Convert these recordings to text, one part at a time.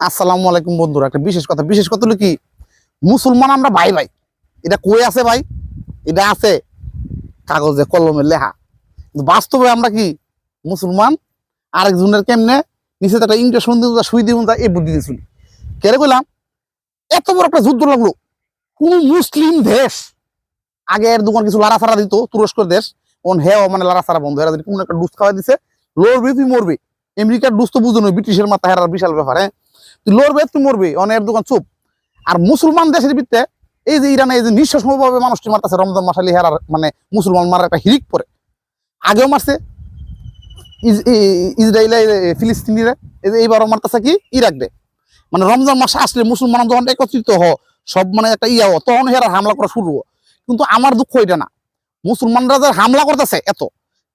আসসালামু আলাইকুম বন্ধুরা। একটা বিশেষ কথা হলো কি, মুসলমান আমরা ভাই ভাই, এটা কই আছে ভাই? এটা আছে কাগজে কলমে লেখা, কিন্তু বাস্তবে আমরা কি মুসলমান আরেকজনের কেমনে নিচে একটা ইঞ্জেকশন দিব, সুই দিব, এই বুদ্ধি দিয়েছিল। কেড়ে কইলাম এত বড় একটা যুদ্ধ লাগলো। কোন মুসলিম দেশ আগে এর দোকান কিছু লাড়াছাড়া দিত, তুরস্কের দেশ, কোন হেও মানে লাড়াছাড়া বন্ধ হেরা কোন একটা ডুস খাওয়াই দিছে, লড়বি তুই মরবি। আমেরিকার ডুস তো বুঝো ব্রিটিশের মাথা হেরার বিশাল ব্যাপার। হ্যাঁ, তুই লড়বে তুই মরবি, অনেক দোকান চুপ। আর মুসলমান দেশের ভিত্তে এই যে ইরানে এই যে নিঃশ্বাসভাবে মানুষটি মারতেছে, রমজান মাসালি হেরার মানে মুসলমান মারার একটা হিরিক পরে আগেও মারছে ইসরায়েলে, ফিলিস্তিনিরা এইবারও মারতেছে কি ইরাক দে। মানে রমজান মাসে আসলে মুসলমান যখন একত্রিত সব মানে একটা তখন হেরা হামলা করা শুরু। কিন্তু আমার দুঃখ এটা না, মুসলমানরা যে হামলা করতেছে এত,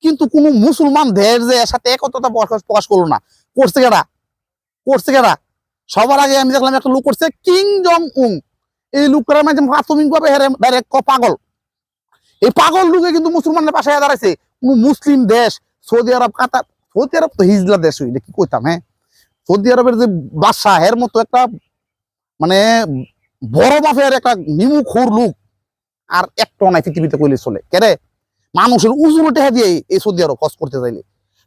কিন্তু কোন মুসলমান দেশ যে এর সাথে একত্রতা প্রকাশ করলো না। করছে কেডা? সবার আগে আমি দেখলাম একটা লোক করছে, কিং জং উং। এই লোকরা মানে প্রাথমিক ভাবে ডাইরেক্ট পাগল। এই পাগল লোকে কিন্তু মুসলমানের পাশে দাঁড়াইছে। কোন মুসলিম দেশ, সৌদি আরব, কাতার, সৌদি আরব তো হিজলা দেশ, এটা কি কইতাম। হ্যাঁ, সৌদি আরবের যে বাদশা, এর মতো একটা মানে বড় বাপের একটা নিমুখোর লোক আর একটা নাই পৃথিবীতে কইলে চলে। কেরে মানুষের উজুনে টেহা দিয়ে এই সৌদি আরব হজ করতে চাইলে,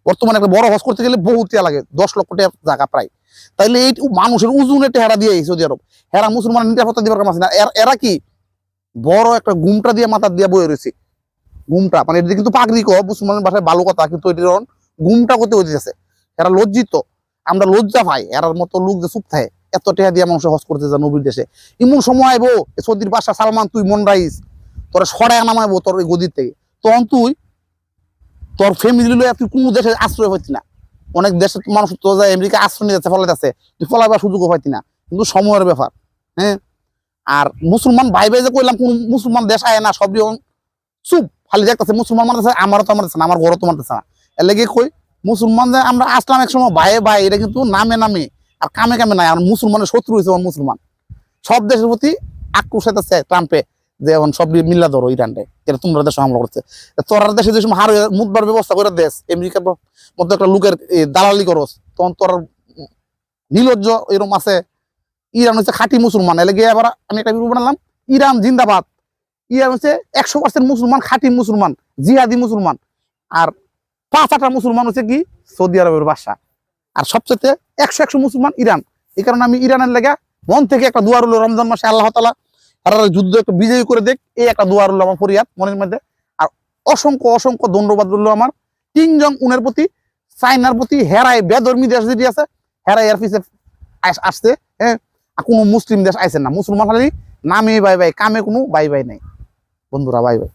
বর্তমানে একটা বড় হজ করতে গেলে বহুত টিয়া লাগে, 10 লক্ষ টাকা জায়গা প্রায়। তাইলে এই মানুষের উজুনে টেহারা দিয়ে সৌদি আরব, এরা মুসলমান নিরাপত্তা দিবার কাম আছে না। এরা কি বড় একটা গুমটা দিয়ে মাথা দিয়ে বয়ে রয়েছে। গুমটা মানে এটা কিন্তু পাগড়ি কো মুসলমানের ভাষায় ভালো কথা, কিন্তু এটির গুমটা করতে হইতেছে। এরা লজ্জিত, আমরা লজ্জা পাই। এরার মতো লোক যে চুপ থাকে, এত টেহা দিয়ে মানুষ হজ করতে যায় নবীর দেশে। এমন সময় আইবো সৌদির বাদশা সালমান, তুই মন রাইস, তোরা সরায় নামাইবো তোর এই গদির থেকে, তখন তুই তোর ফ্যামিলি লইয়া তুই কোনো দেশে আশ্রয় পাইতি না। অনেক দেশে মানুষ তো যায় আমেরিকা আশ্রয় নিয়ে যাচ্ছে, ফলাইতেছে, তুই ফলাইবার সুযোগও পাইতি না। কিন্তু সময়ের ব্যাপার। হ্যাঁ, আর মুসলমান ভাই ভাই যে কইলাম, কোন মুসলমান দেশ আয় না, সব চুপ, খালি দেখতেছে মুসলমান মারতেছে, আমারও তো মারতেছে না, আমার ঘরও তো মারতেছে না। এর লেগে কই মুসলমান যে আমরা আসলাম এক সময় ভাই ভাই, এটা কিন্তু নামে নামে আর কামে কামে নাই। আর মুসলমানের শত্রু হয়েছে আমার মুসলমান। সব দেশের প্রতি আক্রোশ হইতেছে ট্রাম্পে, যে এখন সব মিল্লা ধরো ইরানরে, এটা তোমরা দেশে হামলা করছে। তোর দেশে যে সময় হার মুদবার ব্যবস্থা করে দেশ আমেরিকার মধ্যে একটা লোকের দালালি করস, তখন তোর নির্লজ্জ এরকম আছে। ইরান হচ্ছে খাঁটি মুসলমান। এলাকে আবার আমি একটা ভিডিও বানালাম, ইরান জিন্দাবাদ। ইরান হচ্ছে 100% মুসলমান, খাঁটি মুসলমান, জিহাদি মুসলমান। আর 5-8টা মুসলমান হচ্ছে কি সৌদি আরবের বাদশা। আর সবচেয়ে 100 মুসলমান ইরান। এই কারণে আমি ইরানের লেগা মন থেকে একটা দোয়া রইল, রমজান মাসে আল্লাহ তাআলা আর যুদ্ধ একটু বিজয়ী করে দেখ, এই একটা দোয়া রইল আমার ফরিয়াদ মনের মধ্যে। আর অসংখ্য ধন্যবাদ রইল আমার কিং জং উনের প্রতি, চাইনার প্রতি। হেরাই বেধর্মী দেশ যেটি আছে, হেরাই এর পিছে আসছে। হ্যাঁ, কোনো মুসলিম দেশ আইসেন না। মুসলমান খালি নামে বাই বাই, কামে কোনো বাই বাই নাই। বন্ধুরা বাই বাই।